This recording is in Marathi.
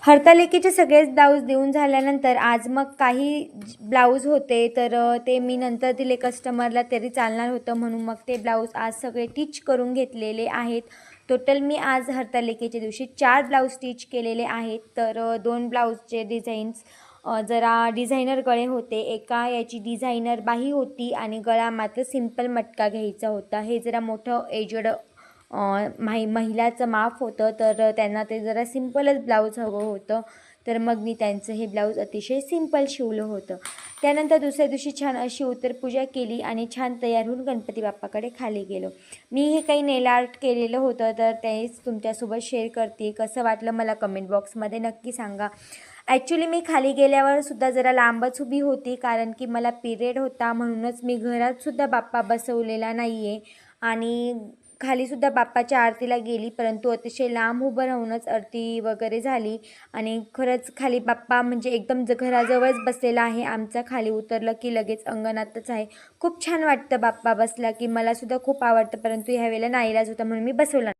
हरतालिकेचे सगळेच ब्लाऊज देऊन झाल्यानंतर आज मग काही ब्लाऊज होते, तर ते मी नंतर दिले कस्टमरला, तरी चालणार होतं म्हणून मग ते ब्लाऊज आज सगळे टिच करून घेतलेले आहेत. टोटल मी आज हरतालिकेच्या दिवशी 4 ब्लाऊज स्टिच केलेले आहेत. तर 2 ब्लाऊजचे डिझाईन्स जरा डिझायनर गळे होते, एका याची डिझायनर बाही होती आणि गळा मात्र सिंपल मटका घ्यायचा होता. हे जरा मोठं एजड महिलाचं माप होतं, तर त्यांना ते जरा सिंपलच ब्लाऊज हवं होतं. तर मग मी त्यांचं हे ब्लाऊज अतिशय सिंपल शिवलं होतं. त्यानंतर दुसऱ्या दिवशी छान अशी उत्तरपूजा केली आणि छान तयार होऊन गणपती बाप्पाकडे खाली गेलो. मी हे काही नेल आर्ट केलेलं होतं, तर तेच तुमच्यासोबत शेअर करते. कसं वाटलं मला कमेंट बॉक्समध्ये नक्की सांगा. ॲक्च्युली मी खाली गेल्यावर सुद्धा जरा लांबच उभी होती, कारण की मला पिरियड होता, म्हणूनच मी घरातसुद्धा बाप्पा बसवलेला नाही आहे आणि खालीसुद्धा बाप्पाच्या आरतीला गेली, परंतु अतिशय लांब उभं राहूनच आरती वगैरे झाली. आणि खरंच खाली बाप्पा म्हणजे एकदम घराजवळच बसलेला आहे. आमचा खाली उतरलं की लगेच अंगणातच आहे. खूप छान वाटतं बाप्पा बसला की, मलासुद्धा खूप आवडतं, परंतु ह्यावेळेला नाईलाज होता म्हणून मी बसवला.